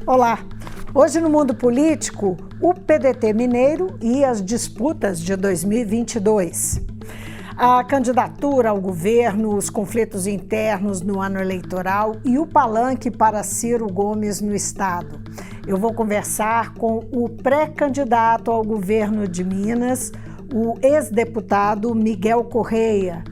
Olá! Hoje no mundo político, o PDT mineiro e as disputas de 2022. A candidatura ao governo, os conflitos internos no ano eleitoral e o palanque para Ciro Gomes no estado. Eu vou conversar com o pré-candidato ao governo de Minas, o ex-deputado Miguel Correia.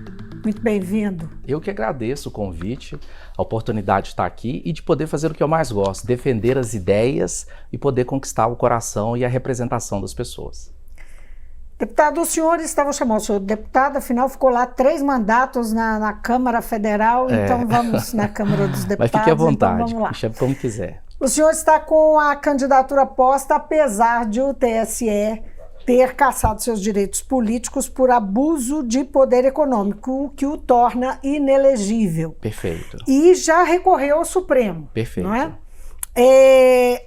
Muito bem-vindo. Eu que agradeço o convite, a oportunidade de estar aqui e de poder fazer o que eu mais gosto, defender as ideias e poder conquistar o coração e a representação das pessoas. Deputado, o senhor estava chamando o senhor de deputado, afinal ficou lá 3 mandatos na Câmara Federal, então vamos na Câmara dos Deputados. Mas fique à vontade, então vamos lá. chame como quiser. O senhor está com a candidatura posta, apesar de o TSE ter cassado seus direitos políticos por abuso de poder econômico, o que o torna inelegível. Perfeito. E já recorreu ao Supremo. Perfeito. Não é?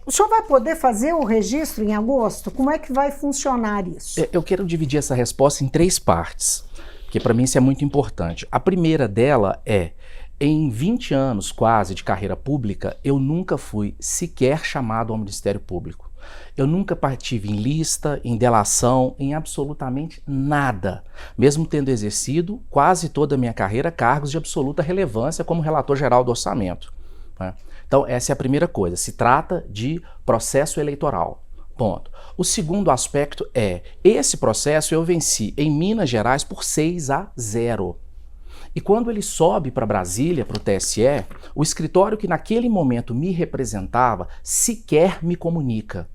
O senhor vai poder fazer o registro em agosto? Como é que vai funcionar isso? Eu quero dividir essa resposta em 3 partes, porque para mim isso é muito importante. A primeira dela é, em 20 anos quase de carreira pública, eu nunca fui sequer chamado ao Ministério Público. Eu nunca tive em lista, em delação, em absolutamente nada, mesmo tendo exercido quase toda a minha carreira cargos de absoluta relevância como relator geral do orçamento, né? Então essa é a primeira coisa, se trata de processo eleitoral, ponto. O segundo aspecto é, esse processo eu venci em Minas Gerais por 6-0. E quando ele sobe para Brasília, para o TSE, o escritório que naquele momento me representava sequer me comunica.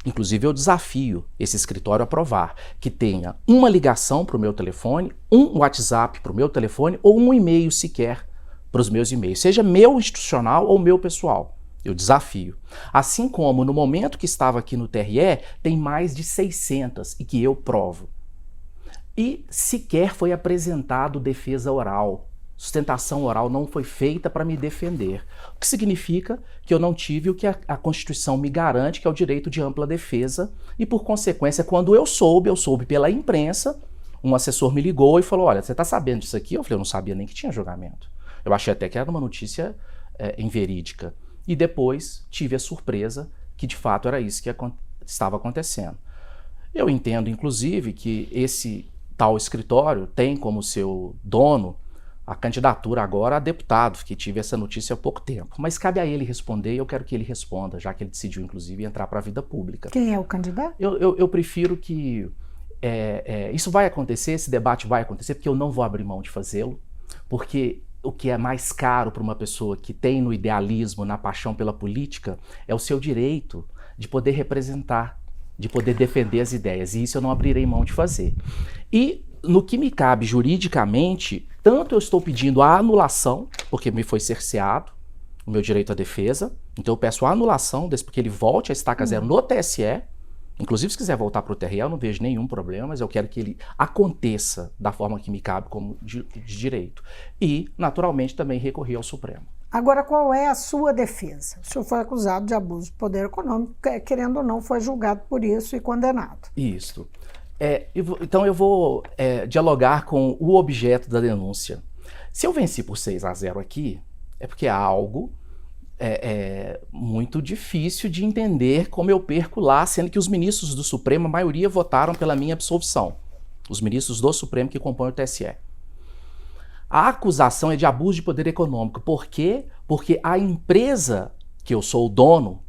Inclusive eu desafio esse escritório a provar que tenha uma ligação para o meu telefone, um WhatsApp para o meu telefone ou um e-mail sequer para os meus e-mails, seja meu institucional ou meu pessoal. Eu desafio. Assim como no momento que estava aqui no TRE, tem mais de 600 e que eu provo. E sequer foi apresentado defesa oral. Sustentação oral não foi feita para me defender. O que significa que eu não tive o que a Constituição me garante, que é o direito de ampla defesa. E por consequência, quando eu soube pela imprensa, um assessor me ligou e falou, olha, você está sabendo disso aqui? Eu falei, eu não sabia nem que tinha julgamento. Eu achei até que era uma notícia inverídica. E depois tive a surpresa que de fato era isso que estava acontecendo. Eu entendo, inclusive, que esse tal escritório tem como seu dono a candidatura agora a deputado, que tive essa notícia há pouco tempo. Mas cabe a ele responder e eu quero que ele responda, já que ele decidiu, inclusive, entrar para a vida pública. Quem é o candidato? Eu prefiro que isso vai acontecer, esse debate vai acontecer, porque eu não vou abrir mão de fazê-lo, porque o que é mais caro para uma pessoa que tem no idealismo, na paixão pela política, é o seu direito de poder representar, de poder defender as ideias, e isso eu não abrirei mão de fazer. E no que me cabe juridicamente, tanto eu estou pedindo a anulação, porque me foi cerceado o meu direito à defesa, então eu peço a anulação desse, porque ele volte a estaca zero no TSE, inclusive se quiser voltar para o TRE, eu não vejo nenhum problema, mas eu quero que ele aconteça da forma que me cabe como de direito. E, naturalmente, também recorrer ao Supremo. Agora, qual é a sua defesa? O senhor foi acusado de abuso de poder econômico, querendo ou não, foi julgado por isso e condenado. Isso. Então eu vou dialogar com o objeto da denúncia. Se eu venci por 6-0 aqui, é porque há algo muito difícil de entender como eu perco lá, sendo que os ministros do Supremo, a maioria votaram pela minha absolvição. Os ministros do Supremo que compõem o TSE. A acusação é de abuso de poder econômico. Por quê? Porque a empresa que eu sou o dono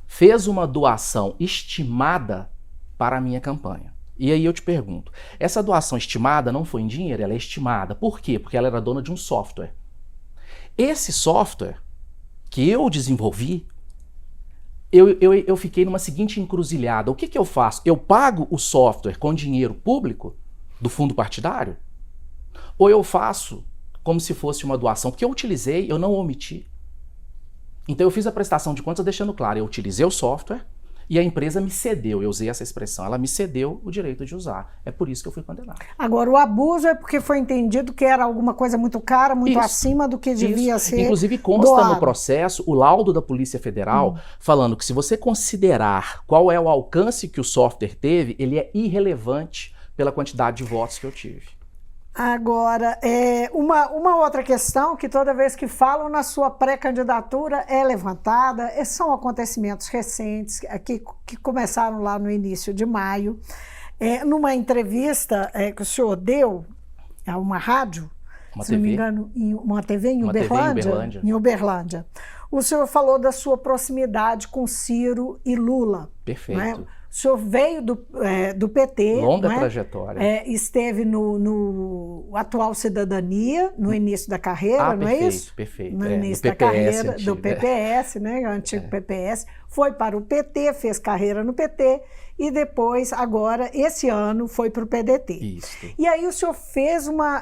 fez uma doação estimada para a minha campanha. E aí eu te pergunto, essa doação estimada não foi em dinheiro, ela é estimada. Por quê? Porque ela era dona de um software. Esse software que eu desenvolvi, eu fiquei numa seguinte encruzilhada. O que eu faço? Eu pago o software com dinheiro público do fundo partidário? Ou eu faço como se fosse uma doação? Porque eu utilizei, eu não omiti. Então eu fiz a prestação de contas deixando claro, eu utilizei o software e a empresa me cedeu, eu usei essa expressão, ela me cedeu o direito de usar. É por isso que eu fui condenado. Agora, o abuso é porque foi entendido que era alguma coisa muito cara, muito acima do que devia ser. Inclusive consta doado no processo o laudo da Polícia Federal falando que se você considerar qual é o alcance que o software teve, ele é irrelevante pela quantidade de votos que eu tive. Agora, uma outra questão que toda vez que falam na sua pré-candidatura é levantada, são acontecimentos recentes que começaram lá no início de maio. Numa entrevista que o senhor deu a uma rádio, se não me engano, uma TV em Uberlândia, em Uberlândia, o senhor falou da sua proximidade com Ciro e Lula. Perfeito. Né? O senhor veio do PT. Longa trajetória. Esteve no atual Cidadania, no início da carreira, não é isso? Perfeito. No início da carreira do PPS, né? O antigo PPS. Foi para o PT, fez carreira no PT e depois, agora, esse ano, foi para o PDT. Isso. E aí o senhor fez uma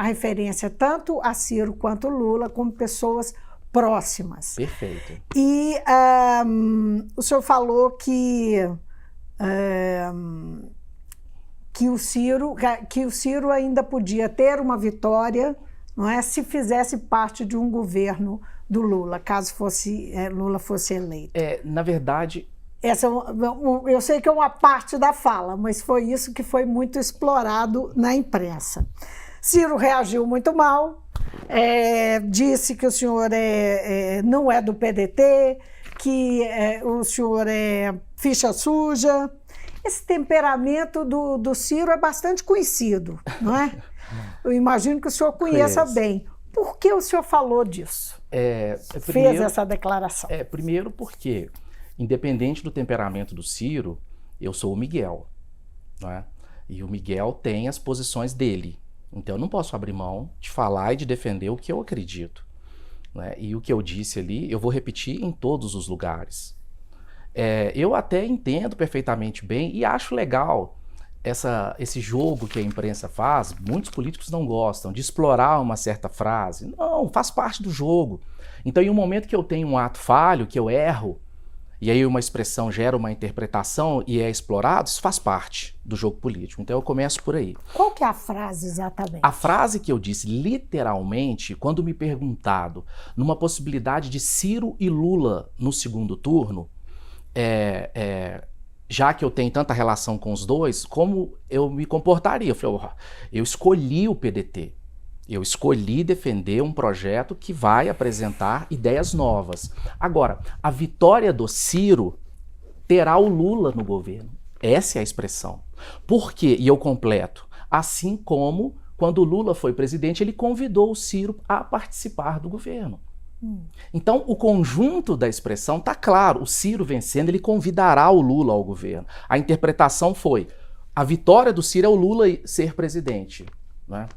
referência tanto a Ciro quanto Lula como pessoas próximas. Perfeito. E o senhor falou que o Ciro ainda podia ter uma vitória, não é, se fizesse parte de um governo do Lula, caso Lula fosse eleito. Na verdade... Eu sei que é uma parte da fala, mas foi isso que foi muito explorado na imprensa. Ciro reagiu muito mal, disse que o senhor não é do PDT, que o senhor é ficha suja. Esse temperamento do Ciro é bastante conhecido, não é? Eu imagino que o senhor conheça bem. Por que o senhor falou disso? Fez essa declaração? Primeiro porque, independente do temperamento do Ciro, eu sou o Miguel, não é? E o Miguel tem as posições dele. Então, eu não posso abrir mão de falar e de defender o que eu acredito, né? E o que eu disse ali, eu vou repetir em todos os lugares. Eu até entendo perfeitamente bem e acho legal esse jogo que a imprensa faz. Muitos políticos não gostam de explorar uma certa frase. Não, faz parte do jogo. Então, em um momento que eu tenho um ato falho, que eu erro, e aí uma expressão gera uma interpretação e é explorado, isso faz parte do jogo político. Então eu começo por aí. Qual que é a frase exatamente? A frase que eu disse literalmente, quando me perguntado numa possibilidade de Ciro e Lula no segundo turno, já que eu tenho tanta relação com os dois, como eu me comportaria? Eu falei, eu escolhi o PDT. Eu escolhi defender um projeto que vai apresentar ideias novas. Agora, a vitória do Ciro terá o Lula no governo. Essa é a expressão. Por quê? E eu completo. Assim como, quando o Lula foi presidente, ele convidou o Ciro a participar do governo. Então, o conjunto da expressão está claro. O Ciro vencendo, ele convidará o Lula ao governo. A interpretação foi, a vitória do Ciro é o Lula ser presidente, né?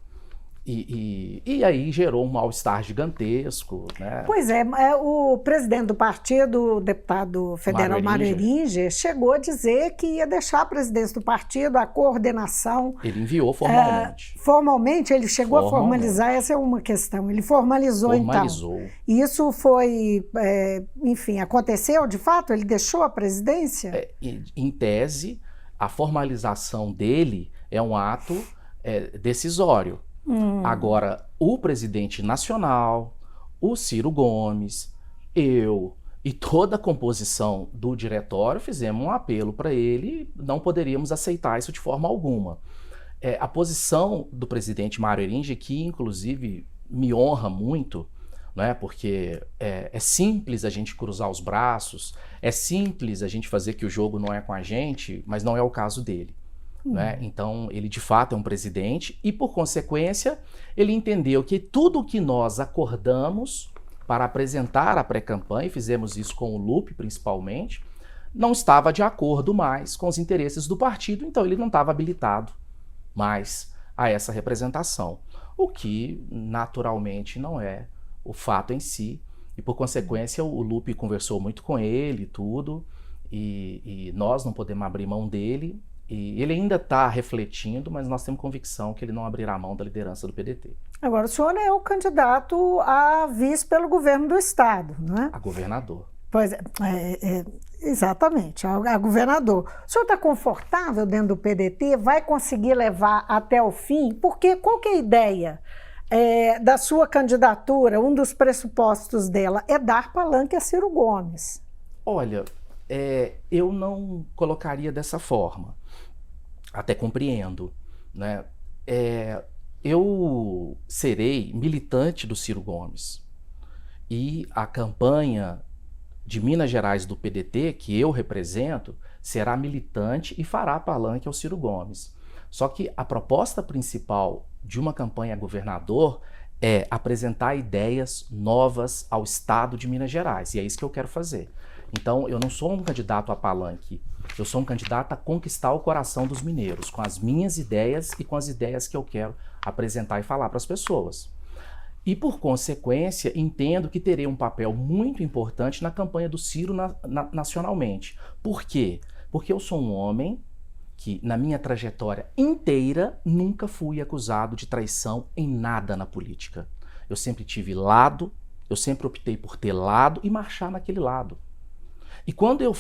E aí gerou um mal-estar gigantesco, né? Pois o presidente do partido, o deputado federal Mário Eringer, chegou a dizer que ia deixar a presidência do partido, a coordenação. Ele enviou formalmente. Formalmente, ele chegou a formalizar, essa é uma questão. Ele formalizou. Então. E isso foi, enfim, aconteceu de fato? Ele deixou a presidência? Em tese, a formalização dele é um ato decisório. Agora, o presidente nacional, o Ciro Gomes, eu e toda a composição do diretório fizemos um apelo para ele, não poderíamos aceitar isso de forma alguma. A posição do presidente Mário Eringer, que inclusive me honra muito, né, porque é simples a gente cruzar os braços, é simples a gente fazer que o jogo não é com a gente, mas não é o caso dele. Né? Então, ele de fato é um presidente e, por consequência, ele entendeu que tudo o que nós acordamos para apresentar a pré-campanha, e fizemos isso com o Lupe principalmente, não estava de acordo mais com os interesses do partido, então ele não estava habilitado mais a essa representação, o que naturalmente não é o fato em si, e por consequência o Lupe conversou muito com ele e tudo, e nós não podemos abrir mão dele. E ele ainda está refletindo, mas nós temos convicção que ele não abrirá mão da liderança do PDT. Agora, o senhor é o candidato a vice pelo governo do Estado, não é? A governador. Pois exatamente, a governador. O senhor está confortável dentro do PDT? Vai conseguir levar até o fim? Porque qual que é a ideia da sua candidatura? Um dos pressupostos dela é dar palanque a Ciro Gomes. Olha, eu não colocaria dessa forma. Até compreendo, né? Eu serei militante do Ciro Gomes e a campanha de Minas Gerais do PDT, que eu represento, será militante e fará palanque ao Ciro Gomes. Só que a proposta principal de uma campanha a governador é apresentar ideias novas ao estado de Minas Gerais, e é isso que eu quero fazer. Então, eu não sou um candidato a palanque, eu sou um candidato a conquistar o coração dos mineiros, com as minhas ideias e com as ideias que eu quero apresentar e falar para as pessoas. E, por consequência, entendo que terei um papel muito importante na campanha do Ciro nacionalmente. Por quê? Porque eu sou um homem que, na minha trajetória inteira, nunca fui acusado de traição em nada na política. Eu sempre tive lado, eu sempre optei por ter lado e marchar naquele lado. E quando eu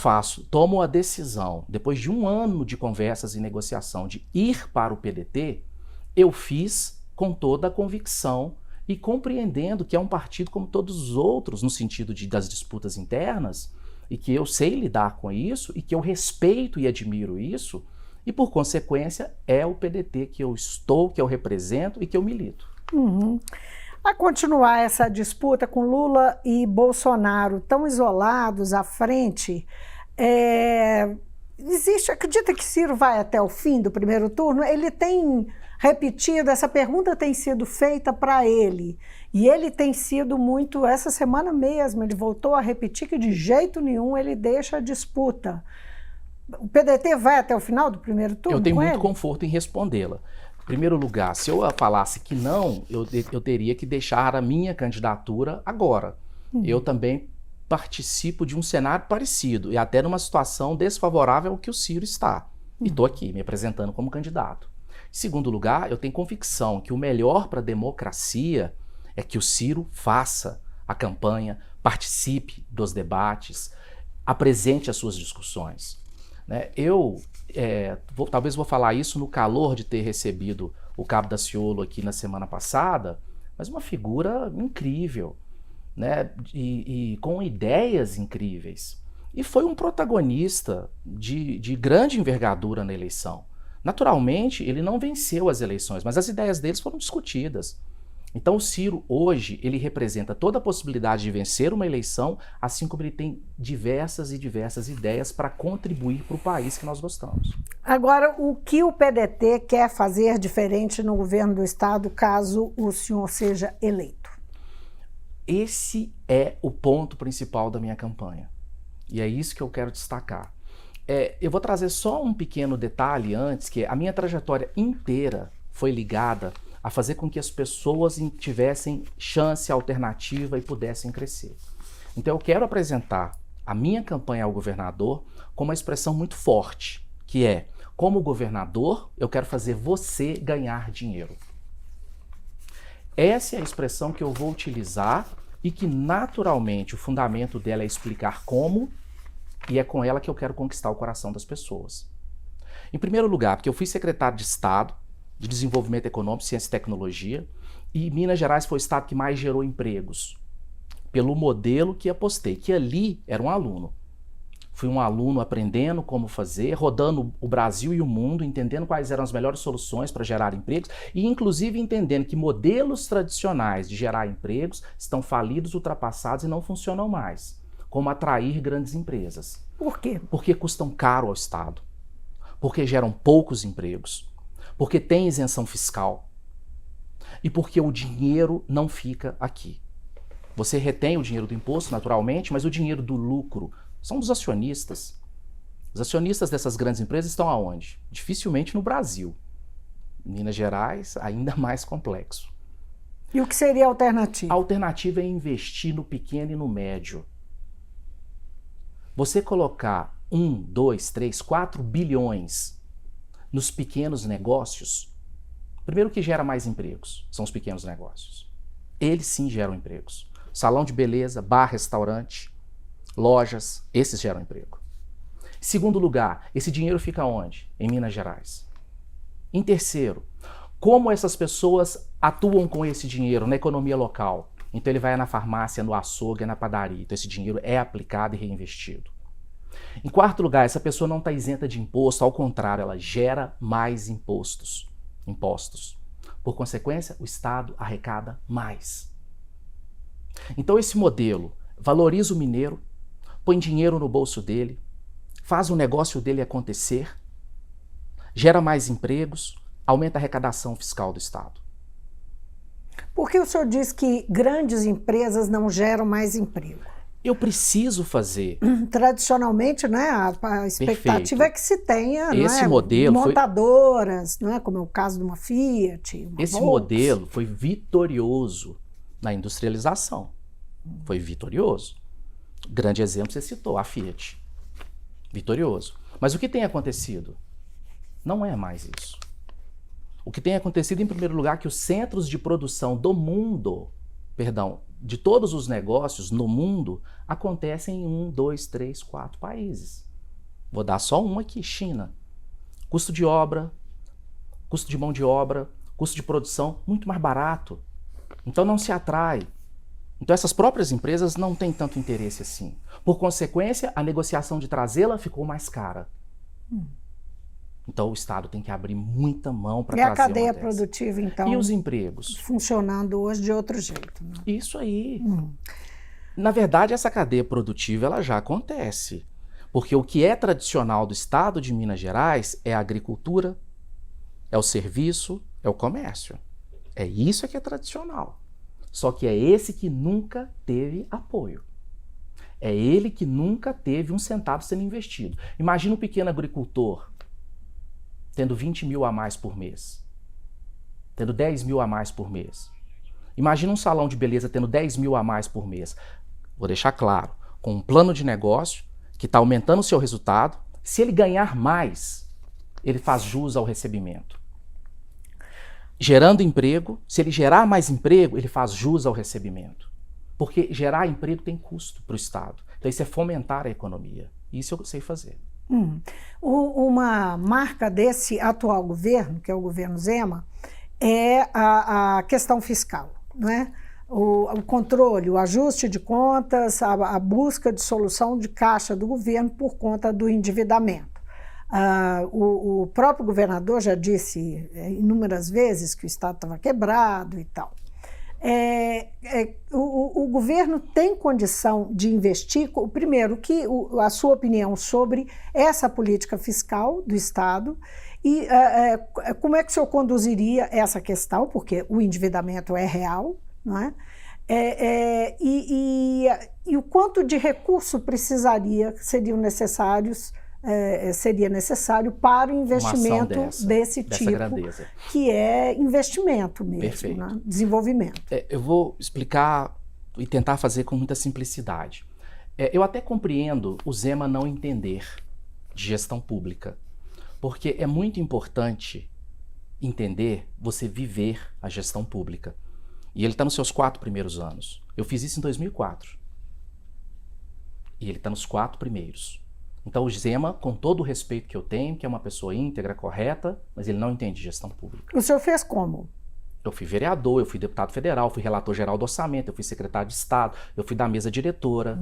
tomo a decisão, depois de um ano de conversas e negociação, de ir para o PDT, eu fiz com toda a convicção e compreendendo que é um partido como todos os outros, no sentido das disputas internas, e que eu sei lidar com isso, e que eu respeito e admiro isso, e por consequência é o PDT que eu estou, que eu represento e que eu milito. Uhum. A continuar essa disputa com Lula e Bolsonaro tão isolados à frente, acredita que Ciro vai até o fim do primeiro turno? Ele tem repetido, essa pergunta tem sido feita para ele, e ele tem sido muito, essa semana mesmo, ele voltou a repetir que de jeito nenhum ele deixa a disputa. O PDT vai até o final do primeiro turno? Eu tenho muito conforto em respondê-la. Em primeiro lugar, se eu falasse que não, eu teria que deixar a minha candidatura agora. Eu também participo de um cenário parecido, e até numa situação desfavorável ao que o Ciro está. E estou aqui, me apresentando como candidato. Em segundo lugar, eu tenho convicção que o melhor para a democracia é que o Ciro faça a campanha, participe dos debates, apresente as suas discussões. Talvez vou falar isso no calor de ter recebido o Cabo Daciolo aqui na semana passada, mas uma figura incrível, né? E com ideias incríveis. E foi um protagonista de grande envergadura na eleição. Naturalmente, ele não venceu as eleições, mas as ideias deles foram discutidas. Então o Ciro hoje, ele representa toda a possibilidade de vencer uma eleição, assim como ele tem diversas e diversas ideias para contribuir para o país que nós gostamos. Agora, o que o PDT quer fazer diferente no governo do estado caso o senhor seja eleito? Esse é o ponto principal da minha campanha. E é isso que eu quero destacar. Eu vou trazer só um pequeno detalhe antes, que a minha trajetória inteira foi ligada a fazer com que as pessoas tivessem chance alternativa e pudessem crescer. Então eu quero apresentar a minha campanha ao governador com uma expressão muito forte, que é, como governador, eu quero fazer você ganhar dinheiro. Essa é a expressão que eu vou utilizar e que naturalmente o fundamento dela é explicar como, e é com ela que eu quero conquistar o coração das pessoas. Em primeiro lugar, porque eu fui secretário de Estado de Desenvolvimento Econômico, Ciência e Tecnologia, e Minas Gerais foi o estado que mais gerou empregos, pelo modelo que apostei, que ali era um aluno. Fui um aluno aprendendo como fazer, rodando o Brasil e o mundo, entendendo quais eram as melhores soluções para gerar empregos e inclusive entendendo que modelos tradicionais de gerar empregos estão falidos, ultrapassados e não funcionam mais, como atrair grandes empresas. Por quê? Porque custam caro ao Estado, porque geram poucos empregos, porque tem isenção fiscal e porque o dinheiro não fica aqui. Você retém o dinheiro do imposto, naturalmente, mas o dinheiro do lucro são dos acionistas. Os acionistas dessas grandes empresas estão aonde? Dificilmente no Brasil. Em Minas Gerais, ainda mais complexo. E o que seria a alternativa? A alternativa é investir no pequeno e no médio. Você colocar 1, 2, 3, 4 bilhões nos pequenos negócios, primeiro que gera mais empregos, são os pequenos negócios. Eles sim geram empregos. Salão de beleza, bar, restaurante, lojas, esses geram emprego. Em segundo lugar, esse dinheiro fica onde? Em Minas Gerais. Em terceiro, como essas pessoas atuam com esse dinheiro na economia local? Então ele vai na farmácia, no açougue, na padaria. Então esse dinheiro é aplicado e reinvestido. Em quarto lugar, essa pessoa não está isenta de imposto, ao contrário, ela gera mais impostos. impostos. Por consequência, o Estado arrecada mais. Então esse modelo valoriza o mineiro, põe dinheiro no bolso dele, faz o negócio dele acontecer, gera mais empregos, aumenta a arrecadação fiscal do Estado. Por que o senhor diz que grandes empresas não geram mais emprego? Eu preciso fazer. Tradicionalmente, né, a expectativa é que se tenha, esse modelo montadoras, não é, como é o caso de uma Fiat, uma Esse Volks. modelo foi vitorioso na industrialização. Foi vitorioso. Grande exemplo você citou, a Fiat. Vitorioso. Mas o que tem acontecido? Não é mais isso. O que tem acontecido, em primeiro lugar, é que os centros de produção do mundo, de todos os negócios no mundo, acontecem em 1, 2, 3, 4 países. Vou dar só um aqui, China. Custo de obra, custo de mão de obra, custo de produção, muito mais barato. Então não se atrai. Então essas próprias empresas não têm tanto interesse assim. Por consequência, a negociação de trazê-la ficou mais cara. Então o Estado tem que abrir muita mão para trazer uma dessa. E a cadeia dessa. produtiva, então? E os empregos? Funcionando hoje de outro jeito. Né? Isso aí. Na verdade, essa cadeia produtiva ela já acontece. Porque o que é tradicional do Estado de Minas Gerais é a agricultura, é o serviço, é o comércio. É isso que é tradicional. Só que é esse que nunca teve apoio. É ele que nunca teve um centavo sendo investido. Imagina um pequeno agricultor tendo 20 mil a mais por mês, tendo 10 mil a mais por mês. Imagina um salão de beleza tendo 10 mil a mais por mês. Vou deixar claro, com um plano de negócio que está aumentando o seu resultado, se ele ganhar mais, ele faz jus ao recebimento. Gerando emprego, se ele gerar mais emprego, ele faz jus ao recebimento. Porque gerar emprego tem custo para o Estado. Então isso é fomentar a economia. Isso eu sei fazer. Uma marca desse atual governo, que é o governo Zema, é a questão fiscal, não é? O controle, o ajuste de contas, a busca de solução de caixa do governo por conta do endividamento. O próprio governador já disse inúmeras vezes que o Estado estava quebrado e tal. O governo tem condição de investir? Primeiro, a sua opinião sobre essa política fiscal do Estado e como é que o senhor conduziria essa questão, porque o endividamento é real, não é? E o quanto de recurso seria necessário para o investimento desse tipo, grandeza. Que é investimento mesmo, né? Desenvolvimento. Eu vou explicar e tentar fazer com muita simplicidade. Eu até compreendo o Zema não entender de gestão pública, porque é muito importante entender você viver a gestão pública. E ele está nos seus 4 primeiros anos. Eu fiz isso em 2004. E ele está nos 4 primeiros. Então o Zema, com todo o respeito que eu tenho, que é uma pessoa íntegra, correta, mas ele não entende gestão pública. O senhor fez como? Eu fui vereador, eu fui deputado federal, fui relator geral do orçamento, eu fui secretário de Estado, eu fui da mesa diretora.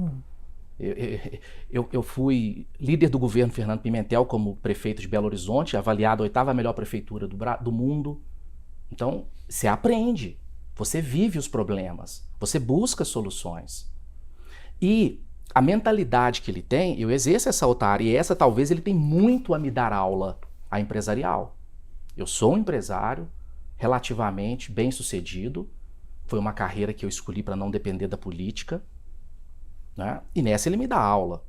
Eu fui líder do governo Fernando Pimentel como prefeito de Belo Horizonte, avaliado a 8ª melhor prefeitura do mundo. Então, você aprende, você vive os problemas, você busca soluções. E a mentalidade que ele tem, eu exerço essa outra área, e essa talvez ele tem muito a me dar aula, a empresarial. Eu sou um empresário relativamente bem-sucedido, foi uma carreira que eu escolhi para não depender da política, né? E nessa ele me dá aula.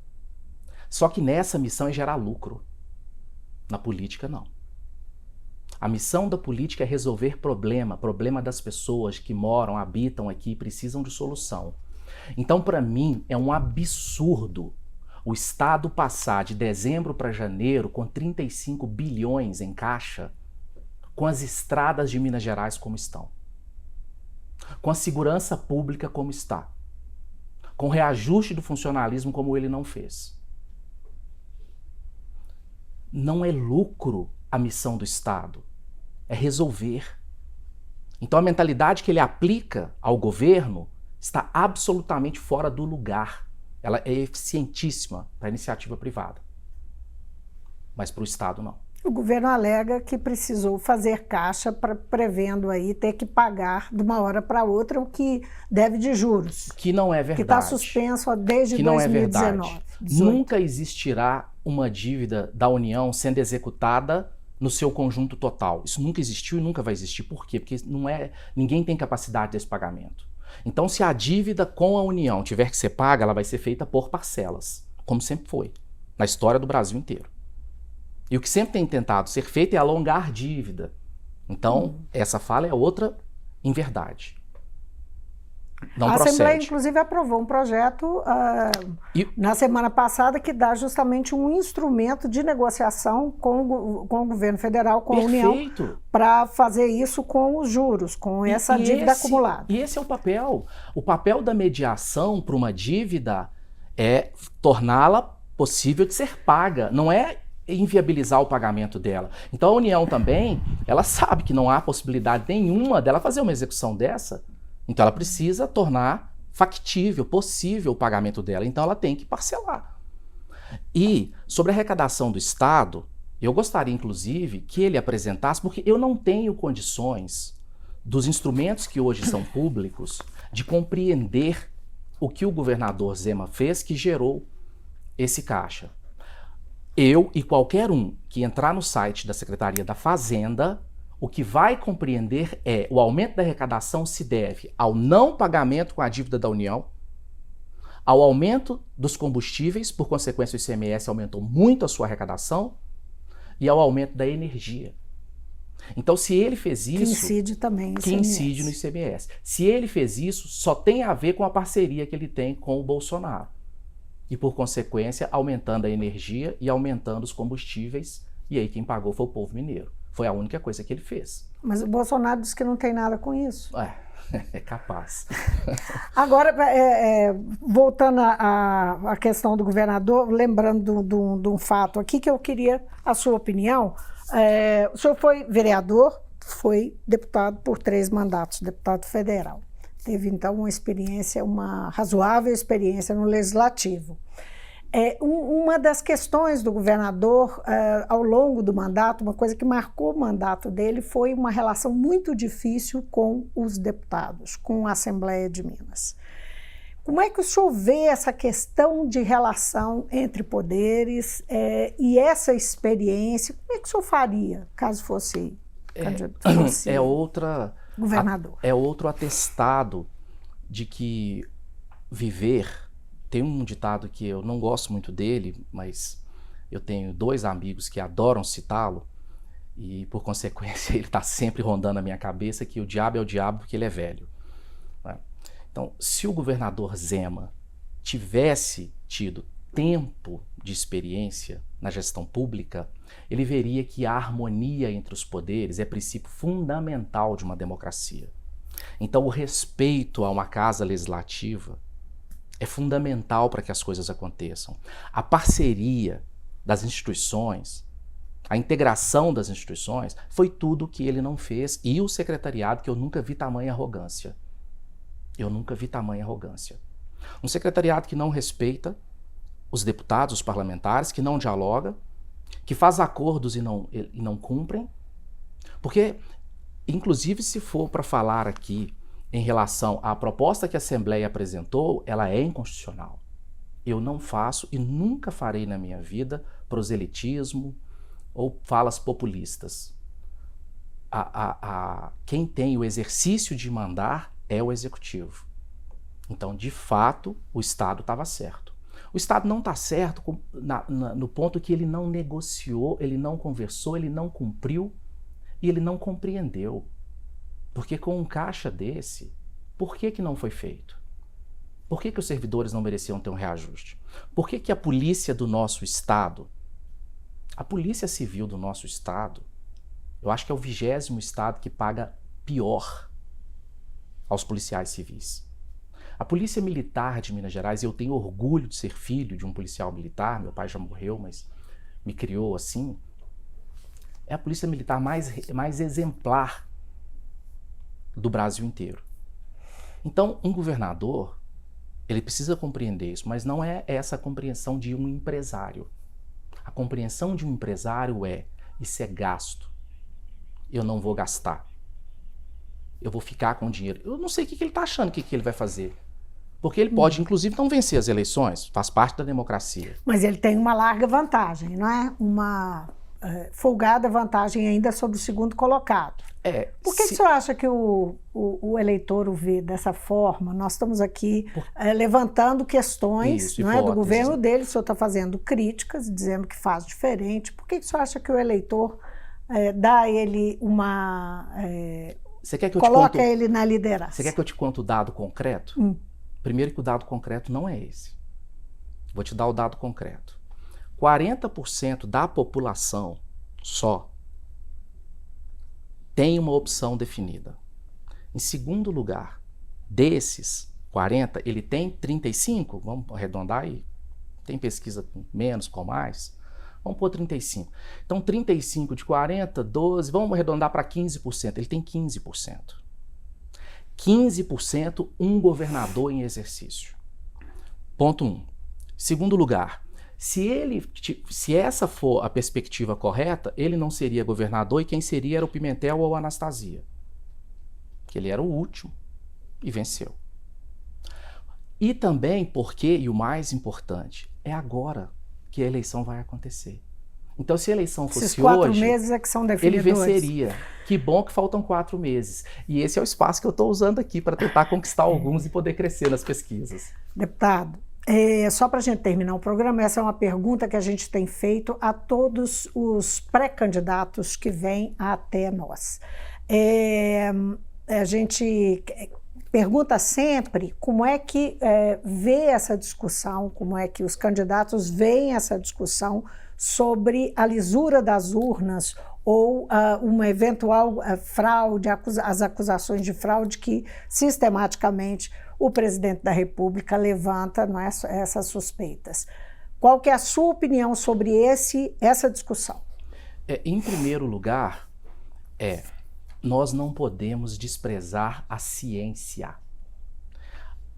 Só que nessa missão é gerar lucro. Na política, não. A missão da política é resolver problema das pessoas que moram, habitam aqui e precisam de solução. Então, para mim, é um absurdo o Estado passar de dezembro para janeiro com 35 bilhões em caixa, com as estradas de Minas Gerais como estão, com a segurança pública como está, com o reajuste do funcionalismo como ele não fez. Não é lucro a missão do Estado, é resolver. Então a mentalidade que ele aplica ao governo está absolutamente fora do lugar. Ela é eficientíssima para a iniciativa privada, mas para o Estado não. O governo alega que precisou fazer caixa prevendo aí ter que pagar de uma hora para outra o que deve de juros. Que não é verdade. Que está suspenso desde que 2019. Não é verdade. Nunca existirá uma dívida da União sendo executada no seu conjunto total. Isso nunca existiu e nunca vai existir. Por quê? Porque ninguém tem capacidade desse pagamento. Então, se a dívida com a União tiver que ser paga, ela vai ser feita por parcelas, como sempre foi, na história do Brasil inteiro. E o que sempre tem tentado ser feito é alongar dívida. Então, essa fala é outra inverdade. Não a procede. Assembleia, inclusive, aprovou um projeto na semana passada que dá justamente um instrumento de negociação com o governo federal, com Perfeito. a União, para fazer isso com os juros, com essa dívida acumulada. E esse é o papel. O papel da mediação para uma dívida é torná-la possível de ser paga, não é inviabilizar o pagamento dela. Então a União também, ela sabe que não há possibilidade nenhuma dela fazer uma execução dessa. Então ela precisa tornar factível, possível o pagamento dela. Então ela tem que parcelar. E sobre a arrecadação do Estado, eu gostaria inclusive que ele apresentasse, porque eu não tenho condições dos instrumentos que hoje são públicos de compreender o que o governador Zema fez que gerou esse caixa. Eu e qualquer um que entrar no site da Secretaria da Fazenda, o que vai compreender é o aumento da arrecadação se deve ao não pagamento com a dívida da União, ao aumento dos combustíveis, por consequência o ICMS aumentou muito a sua arrecadação, e ao aumento da energia. Então, se ele fez isso... Que incide também no ICMS. Que incide no ICMS. Se ele fez isso, só tem a ver com a parceria que ele tem com o Bolsonaro. E, por consequência, aumentando a energia e aumentando os combustíveis. E aí quem pagou foi o povo mineiro. Foi a única coisa que ele fez. Mas o Bolsonaro disse que não tem nada com isso. É capaz. Agora, voltando à questão do governador, lembrando de um fato aqui que eu queria a sua opinião. O senhor foi vereador, foi deputado por 3 mandatos, deputado federal. Teve, então, uma razoável experiência no Legislativo. Uma das questões do governador ao longo do mandato, uma coisa que marcou o mandato dele, foi uma relação muito difícil com os deputados, com a Assembleia de Minas. Como é que o senhor vê essa questão de relação entre poderes e essa experiência? Como é que o senhor faria, caso fosse governador? É outro atestado de que viver... Tem um ditado que eu não gosto muito dele, mas eu tenho 2 amigos que adoram citá-lo, e por consequência ele está sempre rondando na minha cabeça que o diabo é o diabo porque ele é velho. Né? Então, se o governador Zema tivesse tido tempo de experiência na gestão pública, ele veria que a harmonia entre os poderes é princípio fundamental de uma democracia. Então, o respeito a uma casa legislativa é fundamental para que as coisas aconteçam. A parceria das instituições, a integração das instituições, foi tudo o que ele não fez. E o secretariado, que eu nunca vi tamanha arrogância. Eu nunca vi tamanha arrogância. Um secretariado que não respeita os deputados, os parlamentares, que não dialoga, que faz acordos e não cumprem. Porque, inclusive, se for para falar aqui em relação à proposta que a Assembleia apresentou, ela é inconstitucional. Eu não faço e nunca farei na minha vida proselitismo ou falas populistas. Quem tem o exercício de mandar é o Executivo. Então, de fato, o Estado estava certo. O Estado não está certo no ponto que ele não negociou, ele não conversou, ele não cumpriu e ele não compreendeu. Porque com um caixa desse, por que não foi feito? Por que os servidores não mereciam ter um reajuste? Por que a polícia do nosso Estado, a Polícia Civil do nosso Estado, eu acho que é o 20º Estado que paga pior aos policiais civis. A Polícia Militar de Minas Gerais, eu tenho orgulho de ser filho de um policial militar, meu pai já morreu, mas me criou assim, é a Polícia Militar mais exemplar do Brasil inteiro. Então, um governador, ele precisa compreender isso, mas não é essa a compreensão de um empresário. A compreensão de um empresário é: Isso é gasto. Eu não vou gastar. Eu vou ficar com o dinheiro. Eu não sei o que ele está achando, o que ele vai fazer. Porque ele pode, inclusive, não vencer as eleições. Faz parte da democracia. Mas ele tem uma larga vantagem, não é? Uma folgada vantagem ainda sobre o segundo colocado. Por que o senhor acha que o eleitor o vê dessa forma? Nós estamos aqui levantando questões não é, do governo dele, o senhor está fazendo críticas, dizendo que faz diferente. Por que o senhor acha que o eleitor dá a ele uma... coloca ele na liderança? Você quer que eu te conte o dado concreto? Primeiro que o dado concreto não é esse. Vou te dar o dado concreto. 40% da população só tem uma opção definida. Em segundo lugar, desses 40, ele tem 35, vamos arredondar aí, tem pesquisa com menos, com mais, vamos pôr 35. Então 35 de 40, 12, vamos arredondar para 15%, ele tem 15%. 15% um governador em exercício. Ponto 1. Segundo lugar, se essa for a perspectiva correta, ele não seria governador e quem seria era o Pimentel ou a Anastasia. Que ele era o último e venceu. E também porque, e o mais importante, é agora que a eleição vai acontecer. Então, se a eleição fosse Esses 4 hoje, meses é que são ele definidores. venceria. Que bom que faltam 4 meses. E esse é o espaço que eu estou usando aqui para tentar conquistar alguns e poder crescer nas pesquisas. Deputado, só para a gente terminar o programa, essa é uma pergunta que a gente tem feito a todos os pré-candidatos que vêm até nós. A gente pergunta sempre como é que vê essa discussão, como é que os candidatos veem essa discussão sobre a lisura das urnas ou uma eventual fraude, as acusações de fraude que sistematicamente o presidente da República levanta, não é, essas suspeitas. Qual que é a sua opinião sobre essa discussão? Em primeiro lugar, nós não podemos desprezar a ciência.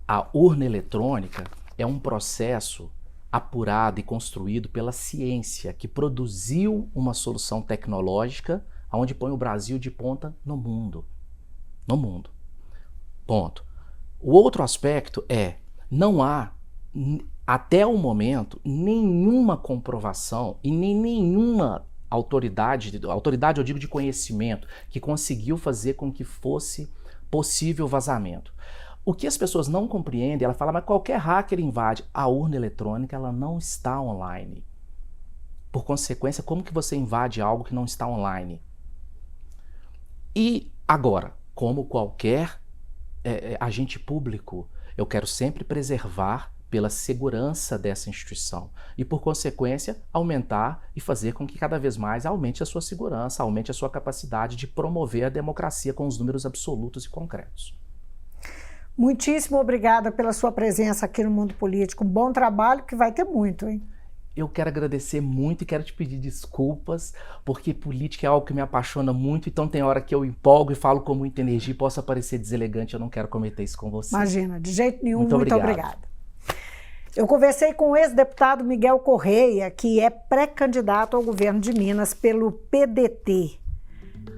A urna eletrônica é um processo apurado e construído pela ciência, que produziu uma solução tecnológica onde põe o Brasil de ponta no mundo. No mundo. Ponto. O outro aspecto não há, até o momento, nenhuma comprovação e nem nenhuma autoridade eu digo de conhecimento, que conseguiu fazer com que fosse possível vazamento. O que as pessoas não compreendem, ela fala, mas qualquer hacker invade. A urna eletrônica, ela não está online. Por consequência, como que você invade algo que não está online? E agora, como qualquer agente público, eu quero sempre preservar pela segurança dessa instituição e, por consequência, aumentar e fazer com que cada vez mais aumente a sua segurança, aumente a sua capacidade de promover a democracia com os números absolutos e concretos. Muitíssimo obrigada pela sua presença aqui no Mundo Político. Um bom trabalho, que vai ter muito, hein? Eu quero agradecer muito e quero te pedir desculpas, porque política é algo que me apaixona muito, então tem hora que eu empolgo e falo com muita energia e posso parecer deselegante, eu não quero cometer isso com você. Imagina, de jeito nenhum, muito obrigado. Obrigada. Eu conversei com o ex-deputado Miguel Correia, que é pré-candidato ao governo de Minas pelo PDT.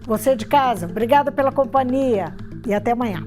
Você de casa, obrigada pela companhia e até amanhã.